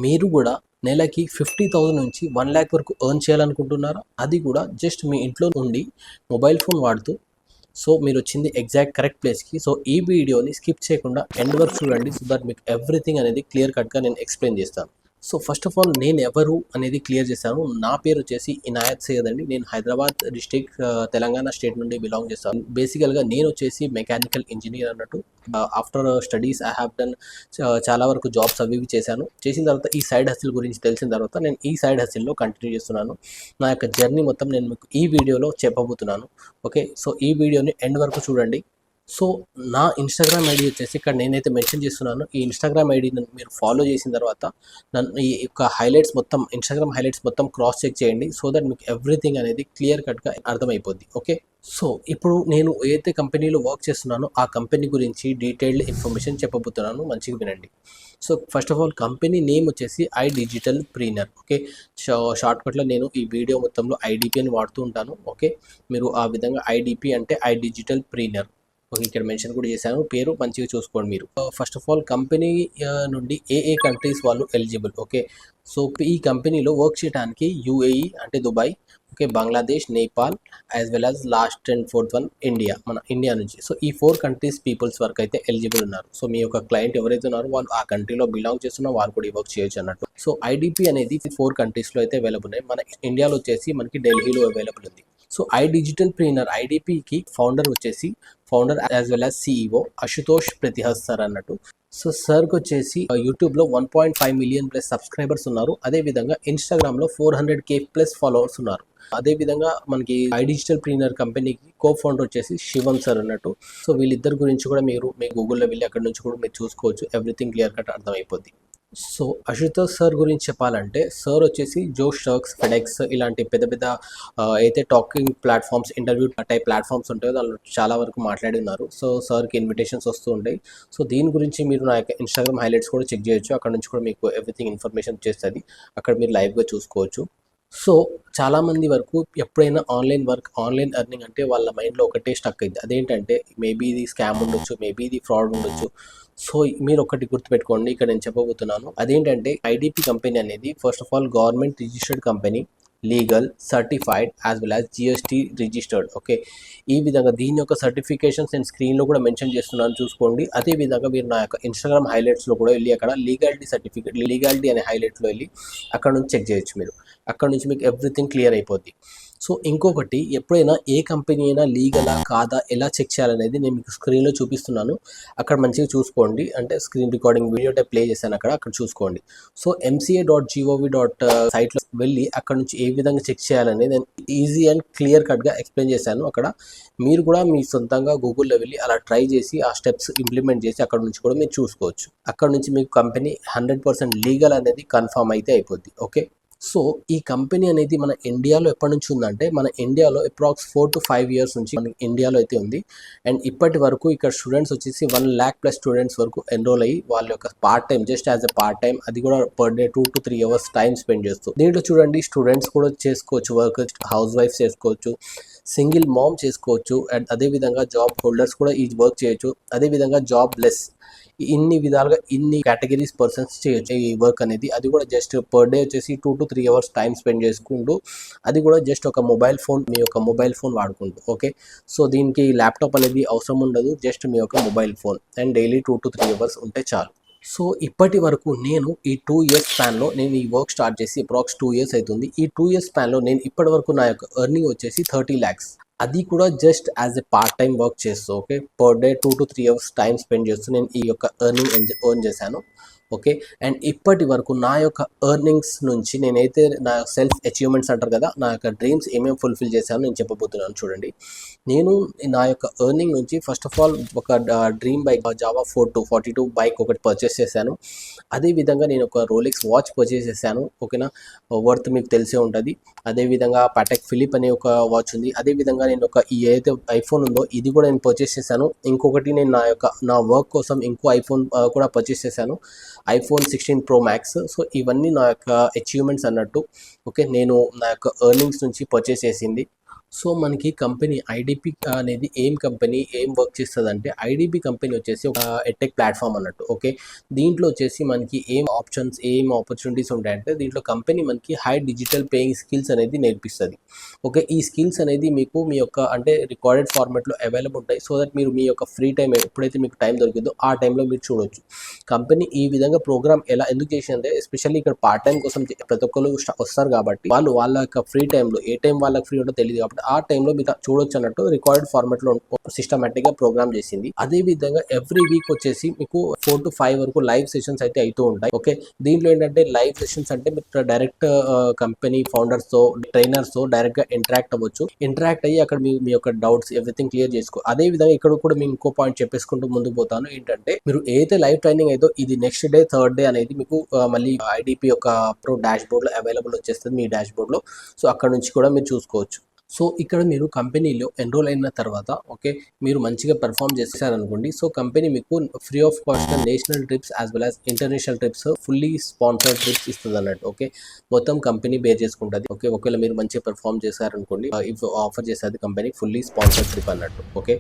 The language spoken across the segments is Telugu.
మీరు కూడా నెలకి 50,000 నుంచి 1,00,000 వరకు ఎర్న్ చేయాలనుకుంటున్నారా? అది కూడా జస్ట్ మీ ఇంట్లో ఉండి మొబైల్ ఫోన్ వాడుతూ. సో మీరొచ్చింది ఎగ్జాక్ట్ కరెక్ట్ ప్లేస్‌కి. సో ఈ వీడియోని స్కిప్ చేయకుండా ఎండ్ వరకు చూడండి. సో దట్ మీకు ఎవ్రీథింగ్ అనేది క్లియర్ కట్‌గా నేను ఎక్స్‌ప్లెయిన్ చేస్తాను. సో ఫస్ట్ ఆఫ్ ఆల్ నేను ఎవరు అనేది క్లియర్ చేశాను. నా పేరు వచ్చేసి ఇనాయత్ సయ్యద్ అండి. నేను హైదరాబాద్ డిస్ట్రిక్ట్ తెలంగాణ స్టేట్ నుండి బిలాంగ్ చేస్తాను. బేసికల్‌గా నేను వచ్చేసి మెకానికల్ ఇంజినీర్ అన్నట్టు. After studies I have done చాలా వరకు జాబ్స్ అవి ఇవి చేశాను. చేసిన తర్వాత ఈ సైడ్ హస్టిల్ గురించి తెలిసిన తర్వాత నేను ఈ సైడ్ హస్టిల్‌లో కంటిన్యూ చేస్తున్నాను. నా యొక్క జర్నీ మొత్తం నేను మీకు ఈ వీడియోలో చెప్పబోతున్నాను. ఓకే. సో ఈ వీడియోని ఎండ్ వరకు చూడండి. సో నా ఇన్‌స్టాగ్రామ్ ఐడీ వచ్చేసి ఇక్కడ నేనైతే మెన్షన్ చేస్తున్నానో ఈ ఇన్‌స్టాగ్రామ్ ఐడీని మీరు ఫాలో చేసిన తర్వాత నన్ను ఈ యొక్క హైలైట్స్ మొత్తం ఇన్‌స్టాగ్రామ్ హైలైట్స్ మొత్తం క్రాస్ చెక్ చేయండి. సో దట్ మీకు ఎవ్రీథింగ్ అనేది క్లియర్ కట్‌గా అర్థమైపోద్ది. ఓకే. సో ఇప్పుడు నేను ఏదైతే కంపెనీలో వర్క్ చేస్తున్నానో ఆ కంపెనీ గురించి డీటెయిల్డ్ ఇన్ఫర్మేషన్ చెప్పబోతున్నాను. మంచిగా వినండి. So first of all company name వచ్చేసి ఐ డిజిటల్ ప్రీనర్. ఓకే. షార్ట్‌కట్‌లో నేను ఈ వీడియో మొత్తంలో ఐడీపీ అని వాడుతూ ఉంటాను. ఓకే. మీరు ఆ విధంగా ఐడీపీ అంటే ఐ డిజిటల్ ప్రీనర్. ఓకే. ఇక్కడ మెన్షన్ కూడా చేశాను. పేరు మంచిగా చూసుకోండి మీరు. ఫస్ట్ ఆఫ్ ఆల్ కంపెనీ నుండి ఏ కంట్రీస్ వాళ్ళు ఎలిజిబుల్. ఓకే. సో ఈ కంపెనీలో వర్క్ చేయడానికి యూఏఈ అంటే Dubai, okay, Bangladesh, Nepal as well as last and fourth one India, మన ఇండియా నుంచి. సో ఈ 4 కంట్రీస్ పీపుల్స్ వరకు అయితే ఎలిజిబుల్ ఉన్నారు. సో మీ యొక్క క్లయింట్ ఎవరైతే ఉన్నారో వాళ్ళు ఆ కంట్రీలో బిలాంగ్ చేస్తున్నా వాళ్ళు కూడా ఈ వర్క్ చేయొచ్చు అన్నట్టు. సో ఐడీపీ అనేది 4 కంట్రీస్లో అయితే అవైలబుల్ ఉన్నాయి. మన ఇండియాలో వచ్చేసి మనకి ఢిల్లీలో అవైలబుల్ ఉంది. సో ఐ డిజిటల్ ప్రీనర్ ఐడీపీకి founder as well as CEO Ashutosh Pratihast sir అన్నట్టు. సో సార్కి వచ్చేసి యూట్యూబ్లో 1.5 మిలియన్ ప్లస్ సబ్స్క్రైబర్స్ ఉన్నారు. అదేవిధంగా ఇన్స్టాగ్రామ్లో 400K ప్లస్ ఫాలోవర్స్ ఉన్నారు. అదేవిధంగా మనకి ఐ డిజిటల్ ప్రీనర్ కంపెనీకి కో ఫౌండర్ వచ్చేసి శివం సార్ అన్నట్టు. సో వీళ్ళిద్దరి గురించి కూడా మీరు మీ గూగుల్లో వెళ్ళి అక్కడ నుంచి కూడా మీరు చూసుకోవచ్చు. ఎవ్రీథింగ్ క్లియర్ కట్ అర్థమైపోద్ది. సో అశుతోష్ సార్ గురించి చెప్పాలంటే సార్ వచ్చేసి జోష్ టాక్స్, ఫెడెక్స్ ఇలాంటి పెద్ద పెద్ద అయితే talking platforms, interview type platforms ఉంటాయో దానిలో చాలా వరకు మాట్లాడి ఉన్నారు. సో సార్కి ఇన్విటేషన్స్ వస్తూ ఉంటాయి. సో దీని గురించి మీరు నా యొక్క ఇన్స్టాగ్రామ్ హైలైట్స్ కూడా చెక్ చేయొచ్చు. అక్కడ నుంచి కూడా మీకు ఎవ్రీథింగ్ ఇన్ఫర్మేషన్ వచ్చేస్తుంది. అక్కడ మీరు లైవ్గా చూసుకోవచ్చు. సో చాలామంది వరకు ఎప్పుడైనా ఆన్లైన్ వర్క్, ఆన్లైన్ ఎర్నింగ్ అంటే వాళ్ళ మైండ్లో ఒకటే స్టక్ అయింది. అదేంటంటే మేబీ ఇది స్కామ్ ఉండొచ్చు, మేబీ ఇది ఫ్రాడ్ ఉండొచ్చు. సో మీరు ఒకటి గుర్తుపెట్టుకోండి, ఇక్కడ నేను చెప్పబోతున్నాను. అదేంటంటే ఐడీపీ కంపెనీ అనేది first of all government registered company, legal, certified as well as GST registered. Okay. ఈ విధంగా దీని యొక్క సర్టిఫికేషన్స్ నేను స్క్రీన్లో కూడా మెన్షన్ చేస్తున్నాను, చూసుకోండి. అదేవిధంగా మీరు నా యొక్క ఇన్స్టాగ్రామ్ హైలైట్స్లో కూడా వెళ్ళి అక్కడ లీగాలిటీ సర్టిఫికేట్, లీగాలిటీ అనే హైలైట్లో వెళ్ళి అక్కడ నుంచి చెక్ చేయొచ్చు మీరు. అక్కడ నుంచి మీకు ఎవ్రీథింగ్ క్లియర్ అయిపోద్ది. సో ఇంకొకటి, ఎప్పుడైనా ఏ కంపెనీ అయినా లీగలా కాదా ఎలా చెక్ చేయాలనేది నేను మీకు స్క్రీన్లో చూపిస్తున్నాను. అక్కడ మంచిగా చూసుకోండి. అంటే screen recording video type play చేశాను, అక్కడ చూసుకోండి. సో mca.gov.siteలో వెళ్ళి అక్కడ నుంచి ఏ విధంగా చెక్ చేయాలనేది నేను ఈజీ అండ్ క్లియర్ కట్గా ఎక్స్ప్లెయిన్ చేశాను. అక్కడ మీరు కూడా మీ సొంతంగా గూగుల్లో వెళ్ళి అలా ట్రై చేసి ఆ స్టెప్స్ ఇంప్లిమెంట్ చేసి అక్కడ నుంచి కూడా మీరు చూసుకోవచ్చు. అక్కడ నుంచి మీకు కంపెనీ 100% లీగల్ అనేది కన్ఫర్మ్ అయితే అయిపోద్ది. ఓకే. సో ఈ కంపెనీ అనేది మన ఇండియాలో ఎప్పటి నుంచి ఉందంటే, మన ఇండియాలో అప్రాక్స్ 4 to 5 years నుంచి మన ఇండియాలో అయితే ఉంది. అండ్ ఇప్పటి వరకు ఇక్కడ స్టూడెంట్స్ వచ్చేసి 1 lakh ప్లస్ స్టూడెంట్స్ వరకు ఎన్రోల్ అయ్యి వాళ్ళ యొక్క part time, just as a part time, అది కూడా per day 2 to 3 hours time spend చేస్తూ. దీంట్లో చూడండి, స్టూడెంట్స్ కూడా చేసుకోవచ్చు వర్క్, హౌస్ వైఫ్ చేసుకోవచ్చు, సింగిల్ మామ్ చేసుకోవచ్చు, అండ్ అదేవిధంగా జాబ్ హోల్డర్స్ కూడా ఈ వర్క్ చేయొచ్చు. అదేవిధంగా జాబ్ లెస్, ఇన్ని విధాలుగా ఇన్ని కేటగిరీస్ పర్సన్స్ చేయొచ్చు ఈ వర్క్ అనేది. అది కూడా జస్ట్ పర్ డే వచ్చేసి 2 to 3 hours టైం స్పెండ్ చేసుకుంటూ, అది కూడా జస్ట్ ఒక మొబైల్ ఫోన్, మీ యొక్క మొబైల్ ఫోన్ వాడుకుంటూ. ఓకే. సో దీనికి ల్యాప్టాప్ అనేది అవసరం ఉండదు, జస్ట్ మీ యొక్క mobile phone and daily 2 to 3 hours ఉంటే చాలు. సో ఇప్పటి వరకు నేను ఈ 2 years స్పాన్లో నేను ఈ వర్క్ స్టార్ట్ చేసి అప్రాక్స్ 2 years అవుతుంది. ఈ 2 years స్పాన్లో నేను ఇప్పటి వరకు నా యొక్క ఎర్నింగ్ వచ్చేసి 30 lakhs. అది కూడా just as a part time work చేస్తూ. Okay. Per day 2 to 3 hours time spend చేస్తూ నేను ఈ యొక్క ఎర్న్ చేశాను. ఓకే. అండ్ ఇప్పటి వరకు నా యొక్క ఎర్నింగ్స్ నుంచి నేనైతే నా సెల్ఫ్ అచీవ్మెంట్స్ అంటారు కదా, నా యొక్క డ్రీమ్స్ ఏమేమి ఫుల్ఫిల్ చేశానో నేను చెప్పబోతున్నాను. చూడండి, నేను నా యొక్క ఎర్నింగ్ నుంచి ఫస్ట్ ఆఫ్ ఆల్ ఒక డ్రీమ్ బైక్ జావా 42 బైక్ ఒకటి పర్చేస్ చేశాను. అదేవిధంగా నేను ఒక రోలెక్స్ వాచ్ పర్చేస్ చేశాను. ఓకేనా, వర్త్ మీకు తెలిసే ఉంటుంది. అదేవిధంగా పాటెక్ ఫిలిప్ అనే ఒక వాచ్ ఉంది. అదేవిధంగా నేను ఒక ఏదైతే ఐఫోన్ ఉందో ఇది కూడా నేను పర్చేస్ చేశాను. ఇంకొకటి నేను నా వర్క్ కోసం ఇంకో ఐఫోన్ కూడా పర్చేస్ చేశాను, iPhone 16 Pro Max. సో ఇవన్నీ నా యొక్క అచీవ్మెంట్స్ అన్నట్టు. ఓకే. నేను నా యొక్క ఎర్నింగ్స్ నుంచి పర్చేస్ చేసింది. సో మనకి కంపెనీ ఐడిపి అనేది ఏం కంపెనీ ఏం వర్క్ చేస్తదంటే, ఐడిపి కంపెనీ వచ్చేసి ఒక ఎడ్టెక్ ప్లాట్‌ఫార్మ్ అన్నట్టు. ఓకే. దీంట్లో వచ్చేసి మనకి ఏం ఆప్షన్స్, ఏం ఆపర్చునిటీస్ ఉంటాయంటే, దీంట్లో కంపెనీ మనకి హై డిజిటల్ పేయింగ్ స్కిల్స్ అనేది నేర్పిస్తది. ఓకే. ఈ స్కిల్స్ అనేది మీకు మీ యొక్క అంటే రికార్డెడ్ ఫార్మాట్‌లో అవైలబుల్ ఉంటాయి. సో దట్ మీరు మీ యొక్క ఫ్రీ టైమ్ ఎప్పుడైతే మీకు టైం దొరికిద్దో ఆ టైంలో మీరు చూడొచ్చు. కంపెనీ ఈ విధంగా ప్రోగ్రామ్ ఎందుకు చేసిందంటే, ఎస్పెషల్లీ ఇక్కడ పార్ట్ టైమ్ కోసం ప్రతి ఒక్కళ్ళు వస్తారు కాబట్టి, వాళ్ళు వాళ్ళ యొక్క ఫ్రీ టైమ్‌లో ఏ టైం వాళ్ళకి ఫ్రీ ఉంటో తెలీదు కాబట్టి, ఆ టైంలో మీరు చూడొచ్చు అన్నట్టు రికార్డెడ్ ఫార్మాట్‌లో సిస్టమాటిక్‌గా ప్రోగ్రామ్ చేసింది. అదే విధంగా ఎవ్రీ వీక్ వచ్చేసి మీకు 4-5 వరకు లైవ్ సెషన్స్ అయితే అయితూ ఉంటాయి. ఓకే. దీంట్లో ఏంటంటే లైవ్ సెషన్స్ అంటే మీరు డైరెక్ట్ కంపెనీ ఫౌండర్స్‌తో, ట్రైనర్స్‌తో డైరెక్ట్‌గా ఇంటరాక్ట్ అవ్వచ్చు. ఇంటరాక్ట్ అయ్యి అక్కడ మీ మీ యొక్క డౌట్స్ ఎవ్రీథింగ్ క్లియర్ చేసుకో. అదే విధంగా ఇక్కడ కూడా మేము ఇంకో పాయింట్ చెప్పేసుకుంటూ ముందుకు పోతాను. ఏంటంటే మీరు ఏదైతే లైవ్ ట్రైనింగ్ అయిదో ఇది నెక్స్ట్ డే, థర్డ్ డే అనేది మీకు మళ్ళీ ఐడిపి యొక్క ప్రో డాష్‌బోర్డ్‌లో అవైలబుల్ వచ్చేస్తది మీ డాష్‌బోర్డ్‌లో. సో అక్కడ నుంచి కూడా మీరు చూసుకోవచ్చు. సో ఇక్కడ మీరు కంపెనీలో ఎన్రోల్ అయిన తర్వాత ఓకే. మీరు మంచిగా పెర్ఫార్మ్ చేశారనుకోండి. సో కంపెనీ మీకు free of cost national trips as well as international trips fully sponsored trips ఇస్తదన్నట్టు. ఓకే. మొత్తం కంపెనీ బేర్ చేసుకుంటది. ఓకే. ఒకవేళ మీరు మంచిగా పెర్ఫార్మ్ చేశారనుకోండి, ఇఫ్ ఆఫర్ చేసేది కంపెనీ ఫుల్లీ స్పాన్సర్డ్ ట్రిప్ అన్నట్టు. ఓకే.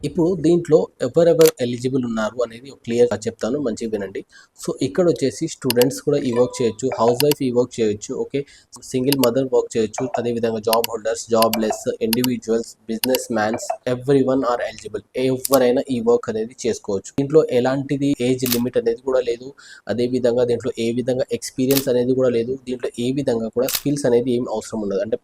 ఇప్పుడు దీంట్లో ఎవరెవరు ఎలిజిబుల్ ఉన్నారు అనేది క్లియర్‌గా చెప్తాను, మంచిగా వినండి. సో ఇక్కడ వచ్చేసి స్టూడెంట్స్ కూడా ఈ వర్క్ చేయొచ్చు, హౌస్ వైఫ్ ఈ వర్క్ చేయొచ్చు. ఓకే. సింగిల్ మదర్ వర్క్ చేయొచ్చు. అదేవిధంగా job holders, jobless, individuals, business mans everyone are eligible. ఎవరైనా ఈ వర్క్ అనేది చేసుకోవచ్చు. దీంట్లో ఎలాంటిది ఏజ్ లిమిట్ అనేది కూడా లేదు. అదేవిధంగా దీంట్లో ఏ విధంగా ఎక్స్పీరియన్స్ అనేది కూడా లేదు. దీంట్లో ఏ విధంగా కూడా స్కిల్స్ అనేది ఏం అవసరం ఉండదు. అంటే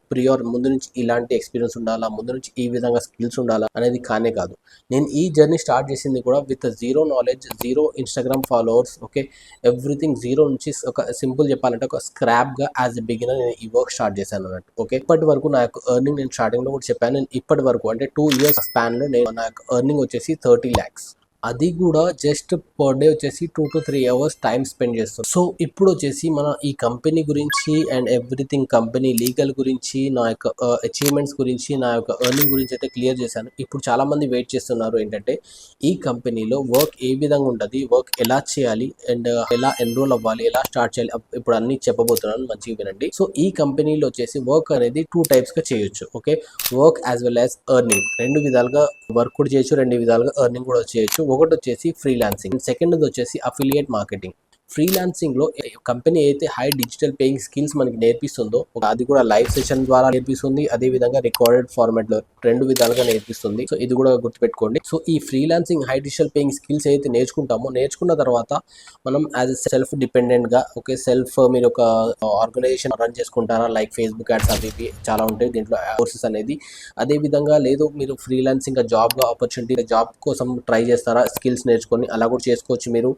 ముందు నుంచి ఇలాంటి ఎక్స్పీరియన్స్ ఉండాలా, ముందు నుంచి ఈ విధంగా స్కిల్స్ ఉండాలా అనేది కానే కాదు. నేను ఈ జర్నీ స్టార్ట్ చేసింది కూడా with zero knowledge, zero Instagram followers. Okay. Everything zero నుంచి ఒక సింపుల్ చెప్పాలంటే ఒక స్క్రాప్‌గా యాజ్ ఎ బిగినర్ నేను ఈ వర్క్ స్టార్ట్ చేశాను అన్నట్టు. ఓకే. ఇప్పటి వరకు నా యొక్క ఎర్నింగ్ నేను స్టార్టింగ్‌లో కూడా చెప్పాను. నేను ఇప్పటి వరకు అంటే 2 ఇయర్స్ స్పాన్‌లో నా యొక్క ఎర్నింగ్ వచ్చేసి 30 lakhs. అది కూడా జస్ట్ పర్ డే వచ్చేసి 2-3 అవర్స్ టైం స్పెండ్ చేస్తాం. సో ఇప్పుడు వచ్చేసి మన ఈ కంపెనీ గురించి అండ్ ఎవ్రీథింగ్ కంపెనీ లీగల్ గురించి, నా యొక్క అచీవ్మెంట్స్ గురించి, నా యొక్క ఎర్నింగ్ గురించి అయితే క్లియర్ చేశాను. ఇప్పుడు చాలా మంది వెయిట్ చేస్తున్నారు ఏంటంటే ఈ కంపెనీలో వర్క్ ఏ విధంగా ఉంటుంది, వర్క్ ఎలా చేయాలి అండ్ ఎలా ఎన్రోల్ అవ్వాలి, ఎలా స్టార్ట్ చేయాలి, ఇప్పుడు అన్ని చెప్పబోతున్నాను, మంచిగా వినండి. సో ఈ కంపెనీలో వచ్చేసి వర్క్ అనేది 2 types గా చేయొచ్చు. Okay. Work as well as earning, 2 విధాలుగా వర్క్ కూడా చేయొచ్చు, 2 విధాలుగా ఎర్నింగ్ కూడా చేయొచ్చు. ఒకటి వచ్చేసి ఫ్రీలాన్సింగ్, సెకండ్ వచ్చేసి అఫిలియేట్ మార్కెటింగ్. ఫ్రీలాన్సింగ్లో కంపెనీ అయితే హై డిజిటల్ పేయింగ్ స్కిల్స్ మనకి నేర్పిస్తుందో అది కూడా లైవ్ సెషన్ ద్వారా నేర్పిస్తుంది. అదే విధంగా రికార్డెడ్ ఫార్మాట్లో 2 విధాలుగా నేర్పిస్తుంది. సో ఇది కూడా గుర్తుపెట్టుకోండి. సో ఈ freelancing high digital paying skills అయితే నేర్చుకుంటామో, నేర్చుకున్న తర్వాత మనం యాజ్ ఎ సెల్ఫ్ డిపెండెంట్గా ఓకే మీరు ఒక ఆర్గనైజేషన్ రన్ చేసుకుంటారా, లైక్ ఫేస్బుక్ యాడ్స్ అవి ఇవి చాలా ఉంటాయి దీంట్లో కోర్సెస్ అనేది. అదే విధంగా లేదు మీరు ఫ్రీలాన్సింగ్ జాబ్గా ఆపర్చునిటీ జాబ్ కోసం ట్రై చేస్తారా, స్కిల్స్ నేర్చుకొని అలా కూడా చేసుకోవచ్చు మీరు.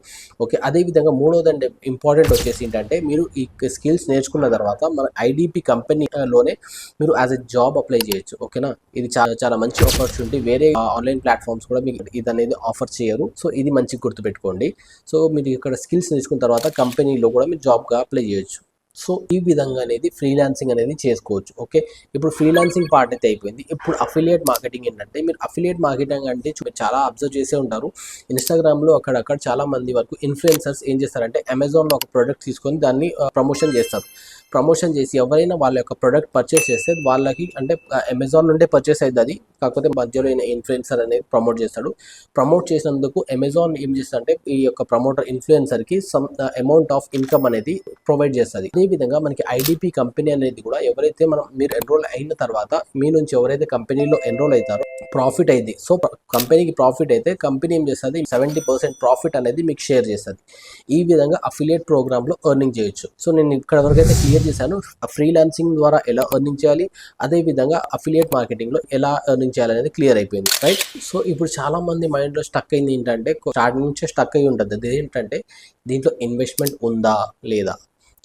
ఓకే. అదే విధంగా మూడోదంటే ఇంపార్టెంట్ వచ్చేసి ఏంటంటే మీరు ఈ స్కిల్స్ నేర్చుకున్న తర్వాత మన ఐడిపి కంపెనీలోనే మీరు యాజ్ ఎ జాబ్ అప్లై చేయొచ్చు. ఓకేనా. ఇది చాలా చాలా మంచి ఆపర్చునిటీ. వేరే ఆన్లైన్ ప్లాట్ఫామ్స్ కూడా మీకు ఇది అనేది ఆఫర్ చేయరు. సో ఇది మంచిగా గుర్తుపెట్టుకోండి. సో మీరు ఇక్కడ స్కిల్స్ నేర్చుకున్న తర్వాత కంపెనీలో కూడా మీరు జాబ్గా అప్లై చేయొచ్చు. సో ఈ విధంగా అనేది ఫ్రీలాన్సింగ్ అనేది చేసుకోవచ్చు. ఓకే. ఇప్పుడు ఫ్రీలాన్సింగ్ పార్ట్ అయితే అయిపోయింది. ఇప్పుడు అఫిలియేట్ మార్కెటింగ్ ఏంటంటే, మీరు అఫిలియేట్ మార్కెటింగ్ అంటే చాలా అబ్జర్వ్ చేసే ఉంటారు. ఇన్‌స్టాగ్రామ్‌లో అక్కడక్కడ చాలా మంది వరకు ఇన్‌ఫ్లుయెన్సర్స్ ఏం చేస్తారంటే, అమెజాన్‌లో ఒక ప్రొడక్ట్ తీసుకొని దాన్ని ప్రమోషన్ చేస్తారు. ప్రమోషన్ చేసి ఎవరైనా వాళ్ళ యొక్క ప్రొడక్ట్ పర్చేస్ చేస్తే వాళ్ళకి అంటే అమెజాన్ నుండే పర్చేస్ అయ్యిద్ది అది. కాకపోతే మధ్యలో ఇన్‌ఫ్లుయెన్సర్ అనేది ప్రమోట్ చేస్తాడు. ప్రమోట్ చేసినందుకు అమెజాన్ ఏం చేస్తదంటే ఈ యొక్క ప్రమోటర్ ఇన్‌ఫ్లుయెన్సర్‌కి సమ్ అమౌంట్ ఆఫ్ ఇన్‌కమ్ అనేది ప్రొవైడ్ చేస్తది. అదే విధంగా మనకి ఐడిపి కంపెనీ అనేది కూడా ఎవరైతే మీరు ఎన్రోల్ అయిన తర్వాత మీ నుంచి ఎవరైతే కంపెనీలో ఎన్రోల్ అవుతారో ప్రాఫిట్ అయింది. సో కంపెనీకి ప్రాఫిట్ అయితే కంపెనీ ఏం చేస్తుంది, 70% ప్రాఫిట్ అనేది మీకు షేర్ చేస్తుంది. ఈ విధంగా అఫిలియేట్ ప్రోగ్రామ్లో ఎర్నింగ్ చేయొచ్చు. సో నేను ఇక్కడ వరకు అయితే క్లియర్ చేశాను ఫ్రీలాన్సింగ్ ద్వారా ఎలా ఎర్నింగ్ చేయాలి, అదే విధంగా అఫిలియేట్ మార్కెటింగ్లో ఎలా ఎర్నింగ్ చేయాలి అనేది క్లియర్ అయిపోయింది, రైట్. సో ఇప్పుడు చాలా మంది మైండ్లో స్టక్ అయింది ఏంటంటే, స్టార్టింగ్ నుంచే స్టక్ అయి ఉంటుంది. అది ఏంటంటే దీంట్లో ఇన్వెస్ట్మెంట్ ఉందా లేదా.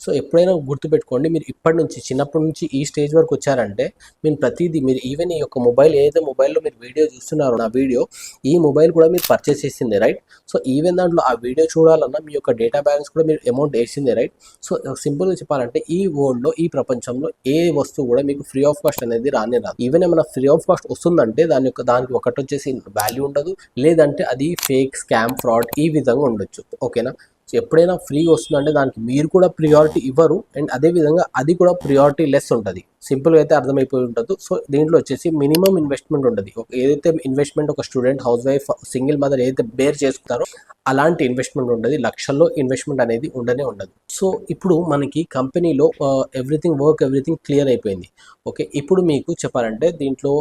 సో ఎప్పుడైనా గుర్తుపెట్టుకోండి, మీరు ఇప్పటి నుంచి చిన్నప్పటి నుంచి ఈ స్టేజ్ వరకు వచ్చారంటే మీరు ప్రతిదీ మీరు ఈవెన్ ఈ యొక్క మొబైల్ ఏదైతే మొబైల్లో మీరు వీడియో చూస్తున్నారో నా వీడియో, ఈ మొబైల్ కూడా మీరు పర్చేస్ చేసిందే, రైట్. సో ఈవెన్ దాంట్లో ఆ వీడియో చూడాలన్నా మీ యొక్క డేటా బ్యాలెన్స్ కూడా మీరు అమౌంట్ వేసిందే, రైట్. సో సింపుల్గా చెప్పాలంటే ఈ వరల్డ్లో ఈ ప్రపంచంలో ఏ వస్తువు కూడా మీకు ఫ్రీ ఆఫ్ కాస్ట్ అనేది రానే రాదు. ఈవెన్ ఏమైనా ఫ్రీ ఆఫ్ కాస్ట్ వస్తుందంటే దానికి ఒకటి వచ్చేసి వాల్యూ ఉండదు, లేదంటే అది ఫేక్, స్కామ్, ఫ్రాడ్ ఈ విధంగా ఉండొచ్చు. ఓకేనా. సో ఎప్పుడైనా ఫ్రీ వస్తుందంటే దానికి మీరు కూడా ప్రియారిటీ ఇవ్వరు అండ్ అదేవిధంగా అది కూడా ప్రియారిటీ లెస్ ఉంటుంది. సింపుల్గా అయితే అర్థమైపోయి ఉంటుంది. సో దీంట్లో వచ్చేసి మినిమం ఇన్వెస్ట్మెంట్ ఉంటుంది. ఏదైతే ఇన్వెస్ట్మెంట్ ఒక student, house wife, single mother ఏదైతే బేర్ చేసుకుంటారో అలాంటి ఇన్వెస్ట్మెంట్ ఉండదు. లక్షల్లో ఇన్వెస్ట్మెంట్ అనేది ఉండనే ఉండదు. సో ఇప్పుడు మనకి కంపెనీలో ఎవ్రీథింగ్ క్లియర్ అయిపోయింది. ఓకే, ఇప్పుడు మీకు చెప్పాలంటే దీంట్లో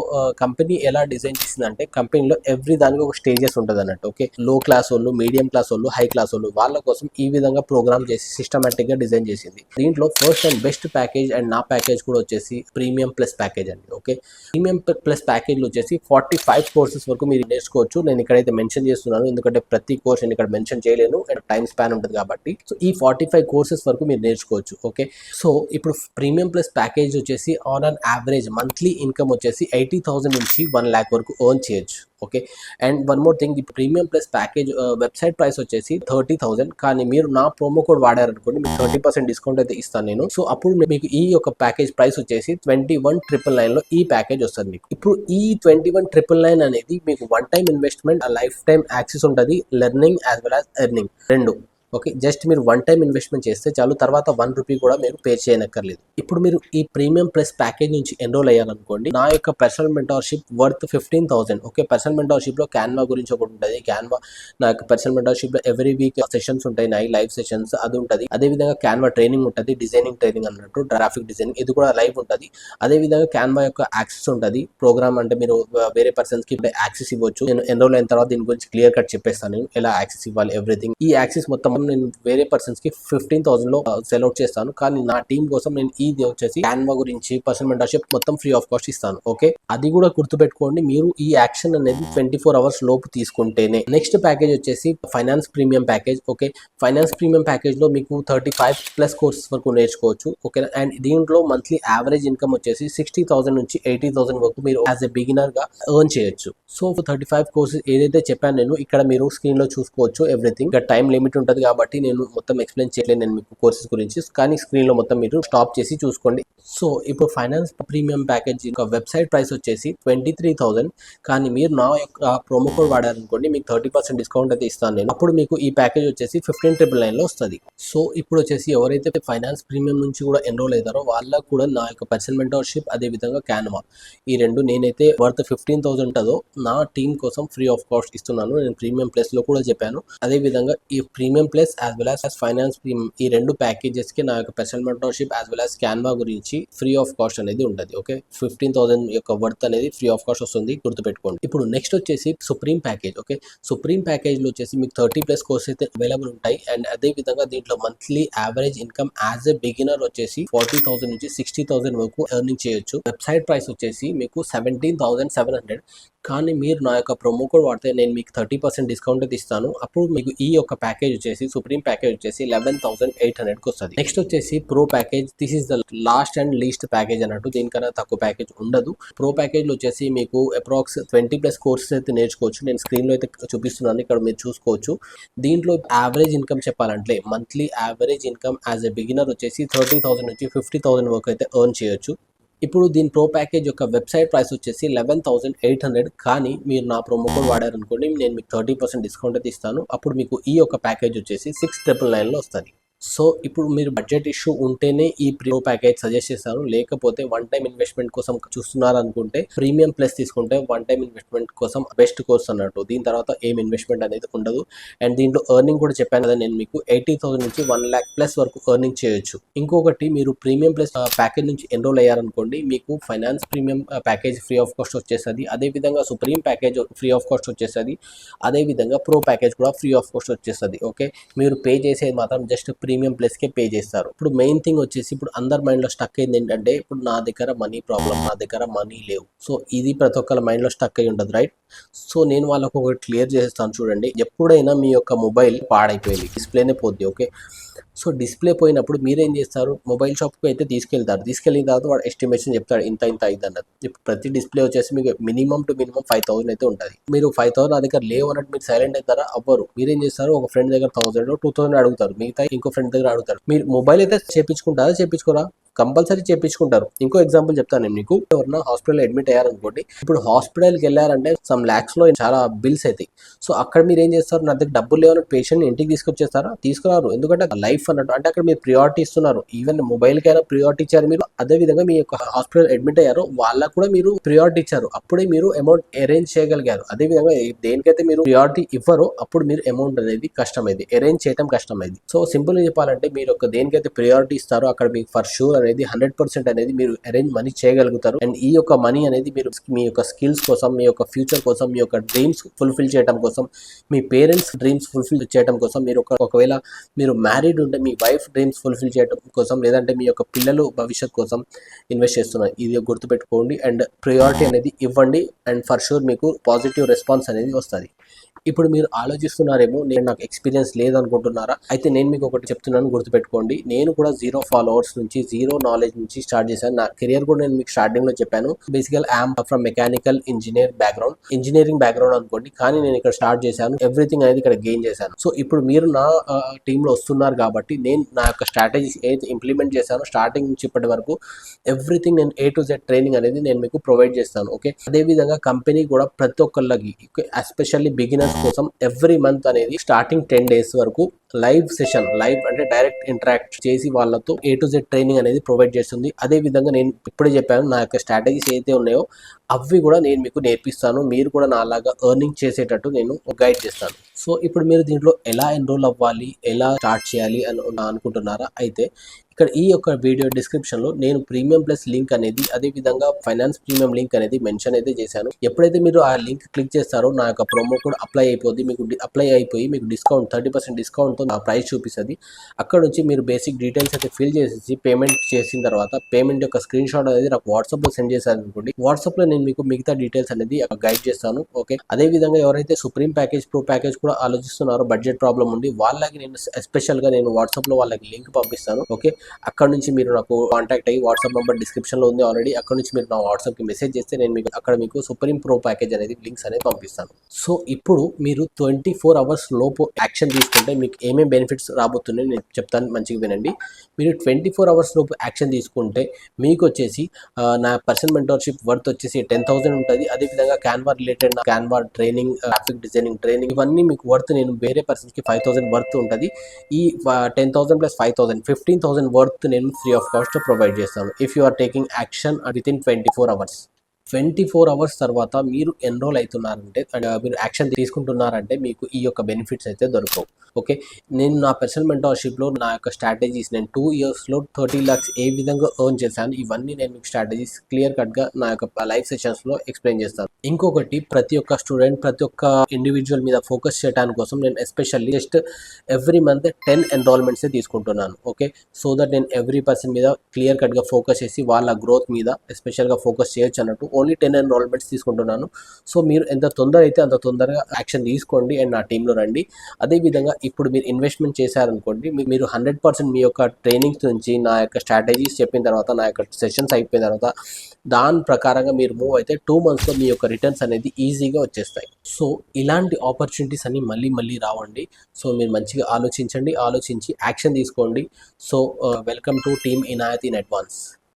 కంపెనీ ఎలా డిజైన్ చేసిందంటే, కంపెనీలో ఎవ్రీ దానికి ఒక స్టేజెస్ ఉంటుంది అన్నట్టు. ఓకే, లో క్లాస్ వాళ్ళు, మీడియం క్లాస్ వాళ్ళు, హై క్లాస్ వాళ్ళు, వాళ్ళ కోసం ఈ విధంగా ప్రోగ్రామ్ చేసి సిస్టమేటిక్ గా డిజైన్ చేసింది. దీంట్లో first and best package and నా ప్యాకేజ్ కూడా వచ్చేసి ప్రీమియం ప్లస్ ప్యాకేజ్ అండి. ఓకే, ప్రీమియం ప్లస్ ప్యాకేజ్ వచ్చేసి 45 కోర్సెస్ వరకు మీరు నేర్చుకోవచ్చు. నేను ఇక్కడైతే మెన్షన్ చేస్తున్నాను, ఎందుకంటే ప్రతి కోర్స్ నేను ఇక్కడ మెన్షన్ చేయలేను, టైం స్పాన్ ఉంటుంది కాబట్టి. సో ఈ 45 కోర్సెస్ వరకు మీరు నేర్చుకోవచ్చు. ఓకే, సో ఇప్పుడు ప్రీమియం ప్లస్ ప్యాకేజ్ వచ్చేసి on an average monthly income వచ్చేసి 80,000 నుంచి 1 lakh వరకు ఎర్న్ చేయొచ్చు. Okay, and one more thing, ఈ premium plus package website price వచ్చేసి 30,000, కానీ మీరు నా ప్రోమో కోడ్ వాడారనుకోండి మీకు 30% డిస్కౌంట్ అయితే ఇస్తాను నేను. సో అప్పుడు మీకు ఈ యొక్క ప్యాకేజ్ ప్రైస్ వచ్చేసి 21,999 లో ఈ ప్యాకేజ్ వస్తుంది మీకు. ఇప్పుడు ఈ 21,999 అనేది మీకు one time investment, lifetime access ఉంటుంది, learning as well as earning రెండు. ఓకే, జస్ట్ మీరు వన్ టైం ఇన్వెస్ట్మెంట్ చేస్తే చాలు, తర్వాత 1 రూపీ కూడా మీరు పే చేయనక్కర్లేదు. ఇప్పుడు మీరు ఈ ప్రీమియం ప్లస్ ప్యాకేజ్ నుంచి ఎన్రోల్ అయ్యారనుకోండి, నా యొక్క personal mentorship worth 15,000. Okay, personal mentorship లో క్యాన్వా గురించి ఒకటి ఉంటుంది. క్యాన్వా నా యొక్క పర్సనల్ మెంటర్షిప్ లో ఎవ్రీ వీక్ సెషన్స్ ఉంటాయి, లైవ్ సెషన్స్ అది ఉంటుంది. అదేవిధంగా క్యాన్వా ట్రైనింగ్ ఉంటుంది, డిజైనింగ్ ట్రైనింగ్ అన్నట్టు, గ్రాఫిక్ డిజైనింగ్ ఇది కూడా లైవ్ ఉంటుంది. అదేవిధంగా క్యాన్వా యొక్క యాక్సెస్ ఉంటుంది. ప్రోగ్రామ్ అంటే మీరు వేరే పర్సన్స్ కి యాక్సెస్ ఇవ్వచ్చు. నేను ఎన్రోల్ అయిన తర్వాత దీని గురించి క్లియర్ కట్ చెప్పేస్తాను, నేను ఎలా యాక్సెస్ ఇవ్వాలి ఎవ్రీథింగ్. ఈ యాక్సెస్ మొత్తం నేను వేరే పర్సన్స్ కి 15,000 లో సెల్ అవుట్ చేస్తాను, కానీ నా టీం కోసం నేను ఇది వచ్చేసి క్యాన్వా గురించి పర్సనల్ మెంటర్షిప్ మొత్తం ఫ్రీ ఆఫ్ కాస్ట్ ఇస్తాను. ఓకే, అది కూడా గుర్తుపెట్టుకోండి, మీరు ఈ యాక్షన్ అనేది 24 hours లోపు తీసుకుంటేనే. నెక్స్ట్ ప్యాకేజ్ వచ్చేసి finance premium package. Okay, finance premium package లో మీకు 35+ కోర్సెస్ వరకు నేర్చుకోవచ్చు. ఓకే, అండ్ దీంట్లో మంత్లీ యావరేజ్ ఇన్కమ్ వచ్చేసి 60,000 నుంచి 80,000 వరకు మీరు యాజ్ ఎ బిగినర్ గా ఎర్న్ చేయొచ్చు. సో 35 కోర్సెస్ ఏదైతే చెప్పాను నేను, ఇక్కడ మీరు స్క్రీన్ లో చూసుకోవచ్చు ఎవ్రీథింగ్. ఇక్కడ టైం లిమిట్ ఉంటుంది కాబట్టి నేను మొత్తం ఎక్స్ప్లెయిన్ చేయలేదు నేను మీకు కోర్సెస్ గురించి, కానీ స్క్రీన్ లో మొత్తం మీరు స్టాప్ చేసి చూసుకోండి. సో ఇప్పుడు ఫైనాన్స్ ప్రీమియం ప్యాకేజ్ యొక్క వెబ్సైట్ ప్రైస్ వచ్చేసి 23,000, కానీ మీరు నా యొక్క ప్రోమో కోడ్ వాడారనుకోండి మీకు 30% డిస్కౌంట్ అయితే ఇస్తాను నేను. అప్పుడు మీకు ఈ ప్యాకేజ్ వచ్చేసి 15,999 లో వస్తుంది. సో ఇప్పుడు వచ్చేసి ఎవరైతే ఫైనాన్స్ ప్రీమియం నుంచి కూడా ఎన్రోల్ అవుతారో వాళ్ళకు కూడా నా యొక్క పర్సనల్ మెంటర్షిప్, అదే విధంగా క్యాన్వా, ఈ రెండు నేనైతే వర్త్ 15,000 ఉంటుందో నా టీం కోసం ఫ్రీ ఆఫ్ కాస్ట్ ఇస్తున్నాను. నేను ప్రీమియం ప్లస్ లో కూడా చెప్పాను. అదే విధంగా ఈ premium plus as well as finance premium, ఈ రెండు ప్యాకేజెస్ కి నా యొక్క personal mentorship as well as Canva గురించి ఫ్రీ ఆఫ్ కాస్ట్ అనేది ఉంటుంది. ఓకే, 15,000 యొక్క వర్త్ అనేది ఫ్రీ ఆఫ్ కాస్ట్ వస్తుంది, గుర్తుపెట్టుకోండి. ఇప్పుడు నెక్స్ట్ వచ్చేసి supreme package. Okay, supreme package లో వచ్చేసి మీకు 30+ కోర్స్ అయితే అవైలబుల్ ఉంటాయి. అండ్ అదే విధంగా దీంట్లో monthly average income as a beginner వచ్చేసి 40,000 నుంచి 60,000 వరకు ఎర్నింగ్ చేయొచ్చు. వెబ్సైట్ ప్రైస్ వచ్చేసి మీకు 17,700, కానీ మీరు నా యొక్క ప్రోమో కోడ్ వాడితే నేను మీకు 30% డిస్కౌంట్ అయితే ఇస్తాను. అప్పుడు మీకు ఈ యొక్క ప్యాకేజ్ వచ్చేసి సుప్రీం ప్యాకేజ్ వచ్చేసి 11,800కి వస్తుంది. నెక్స్ట్ వచ్చేసి pro package. This is the last and least package అన్నట్టు, దీనికన్నా తక్కువ ప్యాకేజ్ ఉండదు. ప్రో ప్యాకేజ్ లో వచ్చేసి మీకు అప్రాక్స్ 20+ కోర్సెస్ అయితే నేర్చుకోవచ్చు. నేను స్క్రీన్ లో అయితే చూపిస్తున్నాను, ఇక్కడ మీరు చూసుకోవచ్చు. దీంట్లో యావరేజ్ ఇన్కమ్ చెప్పాలంటే monthly average income as a beginner వచ్చేసి 30,000 నుంచి 50,000 వరకు అయితే ఎర్న్ చేయొచ్చు. ఇప్పుడు దీని ప్రో ప్యాకేజ్ యొక్క వెబ్సైట్ ప్రైస్ వచ్చేసి 11,800, కానీ మీరు నా ప్రోమో కోడ్ వాడారనుకోండి నేను మీకు 30% డిస్కౌంట్ అయితే ఇస్తాను. అప్పుడు మీకు ఈ యొక్క ప్యాకేజ్ వచ్చేసి 6,999 లో వస్తుంది. సో ఇప్పుడు మీరు బడ్జెట్ ఇష్యూ ఉంటేనే ఈ ప్రో ప్యాకేజ్ సజెస్ట్ చేస్తాను, లేకపోతే వన్ టైం ఇన్వెస్ట్మెంట్ కోసం చూస్తున్నారు అనుకుంటే ప్రీమియం ప్లస్ తీసుకుంటే వన్ టైం ఇన్వెస్ట్మెంట్ కోసం బెస్ట్ కోర్స్ అన్నట్టు. దీని తర్వాత ఏం ఇన్వెస్ట్మెంట్ అనేది ఉండదు. అండ్ దీంట్లో ఎర్నింగ్ కూడా చెప్పాను కదా నేను మీకు, 80,000 నుంచి 1 lakh+ వరకు ఎర్నింగ్ చేయొచ్చు. ఇంకొకటి, మీరు ప్రీమియం ప్లస్ ప్యాకేజ్ నుంచి ఎన్రోల్ అయ్యారనుకోండి మీకు finance premium package free of cost వచ్చేస్తుంది. అదే విధంగా supreme package free of cost వచ్చేస్తుంది. అదే విధంగా ప్రో ప్యాకేజ్ కూడా ఫ్రీ ఆఫ్ కాస్ట్ వచ్చేస్తుంది. ఓకే, మీరు పే చేసేది మాత్రం just premium plus K pay చేస్తారు. ఇప్పుడు మెయిన్ థింగ్ వచ్చేసి, ఇప్పుడు అందరి మైండ్ లో స్టక్ అయింది ఏంటంటే, ఇప్పుడు నా దగ్గర మనీ ప్రాబ్లం, నా దగ్గర మనీ లేవు. సో ఇది ప్రతి ఒక్కరి మైండ్ లో స్టక్ అయి ఉండదు, రైట్? సో నేను వాళ్ళకు ఒకటి క్లియర్ చేస్తాను చూడండి. ఎప్పుడైనా మీ యొక్క మొబైల్ పాడైపోయింది, డిస్ప్లేనే పోద్ది. ఓకే, సో డిస్ప్లే పోయినప్పుడు మీరేం చేస్తారు, మొబైల్ షాప్కి అయితే తీసుకెళ్తారు. తీసుకెళ్ళిన తర్వాత వాడు ఎస్టిమేషన్ చెప్తాడు ఇంత ఇంత అయింది అన్నది. ఇప్పుడు ప్రతి డిస్ప్లే వచ్చేసి మీకు మినిమం 5,000 అయితే ఉంటుంది. మీరు 5,000 నా దగ్గర లేవు అన్నట్టు మీరు సైలెంట్ అవుతారా? అవ్వరు. మీరేం చేస్తారు, ఒక ఫ్రెండ్ దగ్గర 1,000 2,000 అడుగుతారు, మిగతా ఇంకో ఫ్రెండ్ దగ్గర అడుగుతారు. మీరు మొబైల్ అయితే చేపించుకుంటారా, చేపించుకోరా? కంపల్సరీ చేయించుకుంటారు. ఇంకో ఎగ్జాంపుల్ చెప్తాను నేను మీకు. ఎవరైనా హాస్పిటల్ అడ్మిట్ అయ్యారనుకోండి, ఇప్పుడు హాస్పిటల్కి వెళ్ళారంటే సమ్ ల్యాక్స్ లో చాలా బిల్స్ అవుతాయి. సో అక్కడ మీరు ఏం చేస్తారు, నా దగ్గర డబ్బులు లేవని పేషెంట్ ఇంటికి తీసుకొచ్చేస్తారా? తీసుకురారు. ఎందుకంటే లైఫ్ అన్నట్టు, అంటే అక్కడ మీరు ప్రియారిటీ ఇస్తున్నారు. ఈవెన్ మొబైల్ కైనా ప్రియారిటీ ఇచ్చారు మీరు. అదే విధంగా మీ యొక్క హాస్పిటల్ అడ్మిట్ అయ్యారో వాళ్ళకు కూడా మీరు ప్రియారిటీ ఇచ్చారు. అప్పుడే మీరు అమౌంట్ అరేంజ్ చేయగలిగారు. అదే విధంగా దేనికైతే మీరు ప్రియారిటీ ఇవ్వరో అప్పుడు మీరు అమౌంట్ అనేది కష్టమైంది, అరేంజ్ చేయడం కష్టమైంది. సో సింపుల్ గా చెప్పాలంటే, మీరు ఒక దేనికైతే ప్రియారిటీ ఇస్తారో అక్కడ మీకు ఫర్ షూర్ అనేది 100% అనేది మీరు అరేంజ్ మనీ చేయగలుగుతారు. అండ్ ఈ యొక్క మనీ అనేది మీరు మీ యొక్క స్కిల్స్ కోసం, మీ యొక్క ఫ్యూచర్ కోసం, మీ యొక్క డ్రీమ్స్ ఫుల్ఫిల్ చేయడం కోసం, మీ పేరెంట్స్ డ్రీమ్స్ ఫుల్ఫిల్ చేయడం కోసం, మీరు ఒకవేళ మీరు మ్యారీడ్ ఉంటే మీ వైఫ్ డ్రీమ్స్ ఫుల్ఫిల్ చేయడం కోసం, లేదంటే మీ యొక్క పిల్లలు భవిష్యత్ కోసం ఇన్వెస్ట్ చేస్తున్నారు. ఇది గుర్తుపెట్టుకోండి. అండ్ ప్రియారిటీ అనేది ఇవ్వండి. అండ్ ఫర్ షూర్ మీకు పాజిటివ్ రెస్పాన్స్ అనేది వస్తుంది. ఇప్పుడు మీరు ఆలోచిస్తున్నారేమో, నాకు ఎక్స్పీరియన్స్ లేదనుకుంటున్నారా? అయితే నేను మీకు ఒకటి చెప్తున్నాను, గుర్తుపెట్టుకోండి. నేను కూడా 0 ఫాలోవర్స్ నుంచి, 0 నాలెడ్జ్ నుంచి స్టార్ట్ చేశాను. నా కెరియర్ కూడా నేను మీకు స్టార్టింగ్ లో చెప్పాను. బేసికల్ I'm from mechanical engineering background అనుకోండి. కానీ నేను ఇక్కడ స్టార్ట్ చేశాను, ఎవ్రీథింగ్ అనేది ఇక్కడ గెయిన్ చేశాను. సో ఇప్పుడు మీరు నా టీమ్ లో వస్తున్నారు కాబట్టి, నేను నా యొక్క స్ట్రాటజీస్ ఏదైతే ఇంప్లిమెంట్ చేశానో స్టార్టింగ్ నుంచి ఇప్పటి వరకు ఎవ్రీథింగ్ నేను A to Z ట్రైనింగ్ అనేది నేను మీకు ప్రొవైడ్ చేస్తాను. ఓకే, అదే విధంగా కంపెనీ కూడా ప్రతి ఒక్కళ్ళకి, ఎస్పెషల్లీ బిగినర్స్ కోసం ఎవ్రీ మంత్ అనేది స్టార్టింగ్ 10 days వరకు లైవ్ సెషన్, లైవ్ అంటే డైరెక్ట్ ఇంటరాక్ట్ చేసి వాళ్ళతో A to Z ట్రైనింగ్ అనేది ప్రొవైడ్ చేస్తుంది. అదే విధంగా నేను ఇప్పుడే చెప్పాను, నా యొక్క స్ట్రాటజీస్ ఏదైతే ఉన్నాయో అవి కూడా నేను మీకు నేర్పిస్తాను. మీరు కూడా నాలాగా ఎర్నింగ్ చేసేటట్టు నేను గైడ్ చేస్తాను. సో ఇప్పుడు మీరు దీంట్లో ఎలా ఎన్రోల్ అవ్వాలి, ఎలా స్టార్ట్ చేయాలి అని అనుకుంటున్నారా? అయితే ఇక్కడ ఈ యొక్క వీడియో డిస్క్రిప్షన్ లో నేను ప్రీమియం ప్లస్ లింక్ అనేది, అదే విధంగా ఫైనాన్స్ ప్రీమియం లింక్ అనేది మెన్షన్ అయితే చేశాను. ఎప్పుడైతే మీరు ఆ లింక్ క్లిక్ చేస్తారో నా యొక్క ప్రోమో కోడ్ అప్లై అయిపోద్ది. మీకు అప్లై అయిపోయి మీకు డిస్కౌంట్ 30% డిస్కౌంట్ తో నా ప్రైస్ చూపిస్తుంది. అక్కడ నుంచి మీరు బేసిక్ డీటెయిల్స్ అయితే ఫిల్ చేసేసి పేమెంట్ చేసిన తర్వాత, పేమెంట్ యొక్క స్క్రీన్ షాట్ అనేది నాకు వాట్సాప్ లో సెండ్ చేశారు అనుకోండి. వాట్సాప్ లో నేను మీకు మిగతా డీటెయిల్స్ అనేది గైడ్ చేస్తాను. ఓకే, అదే విధంగా ఎవరైతే సుప్రీం ప్యాకేజ్, ప్రో ప్యాకేజ్ కూడా ఆలోచిస్తున్నారో, బడ్జెట్ ప్రాబ్లం ఉంది, వాళ్ళకి నేను ఎస్పెషల్ గా నేను వాట్సాప్ లో వాళ్ళకి లింక్ పంపిస్తాను. ఓకే, అక్కడ నుంచి మీరు నాకు కాంటాక్ట్ అయ్యి, వాట్సాప్ నెంబర్ డిస్క్రిప్షన్ లో ఉంది ఆల్రెడీ, అక్కడ నుంచి మీరు నా వాట్సాప్ కి మెసేజ్ చేస్తే నేను మీకు అక్కడ మీకు సుప్రీం ప్రో ప్యాకేజ్ అనేది లింక్స్ అనేది పంపిస్తాను. సో ఇప్పుడు మీరు 24 hours లోపు యాక్షన్ తీసుకుంటే మీకు ఏమేమి బెనిఫిట్స్ రాబోతున్నాయి నేను చెప్తాను, మంచిగా వినండి. మీరు 24 hours లోపు యాక్షన్ తీసుకుంటే మీకు వచ్చేసి నా పర్సనల్ మెంటర్షిప్ వర్త్ వచ్చేసి 10,000 ఉంటుంది. అదేవిధంగా Canva related Canva training, graphic designing training, ఇవన్నీ మీకు వర్త్ నేను వేరే పర్సన్స్ కి 5,000 వర్త్ ఉంటుంది. ఈ 10,000 ప్లస్ 5,000 15,000 వర్త్ నేను ఫ్రీ ఆఫ్ కాస్ట్ ప్రొవైడ్ చేస్తాను. If you are taking action within 24 hours. 24 hours తర్వాత మీరు ఎన్రోల్ అవుతున్నారంటే, మీరు యాక్షన్ తీసుకుంటున్నారంటే మీకు ఈ యొక్క బెనిఫిట్స్ అయితే దొరకవు. ఓకే, నేను నా పర్సనల్ మెంటర్షిప్లో నా యొక్క స్ట్రాటజీస్, నేను 2 yearsలో 30 lakhs ఏ విధంగా ఎర్న్ చేశాను, ఇవన్నీ నేను మీకు స్ట్రాటజీస్ క్లియర్ కట్గా నా యొక్క లైవ్ సెషన్స్లో ఎక్స్ప్లెయిన్ చేస్తాను. ఇంకొకటి, ప్రతి ఒక్క స్టూడెంట్, ప్రతి ఒక్క ఇండివిజువల్ మీద ఫోకస్ చేయడానికి కోసం నేను especially just every month 10 enrollments తీసుకుంటున్నాను. ఓకే, సో దట్ నేను ఎవ్రీ పర్సన్ మీద క్లియర్ కట్గా ఫోకస్ చేసి వాళ్ళ గ్రోత్ మీద ఎస్పెషల్గా ఫోకస్ చేయొచ్చు అన్నట్టు ఓన్లీ 10 enrollments తీసుకుంటున్నాను. సో మీరు ఎంత తొందర అయితే అంత తొందరగా యాక్షన్ తీసుకోండి అండ్ నా టీంలో రండి. అదేవిధంగా ఇప్పుడు మీరు ఇన్వెస్ట్మెంట్ చేశారనుకోండి, మీరు 100% మీ యొక్క ట్రైనింగ్స్ నుంచి, నా యొక్క స్ట్రాటజీస్ చెప్పిన తర్వాత, నా యొక్క సెషన్స్ అయిపోయిన తర్వాత దాని ప్రకారంగా మీరు మూవ్ అయితే 2 monthsలో మీ యొక్క రిటర్న్స్ అనేది ఈజీగా వచ్చేస్తాయి. సో ఇలాంటి ఆపర్చునిటీస్ అన్ని మళ్ళీ రావండి. సో మీరు మంచిగా ఆలోచించండి, ఆలోచించి యాక్షన్ తీసుకోండి. So welcome to team Inayat in advance.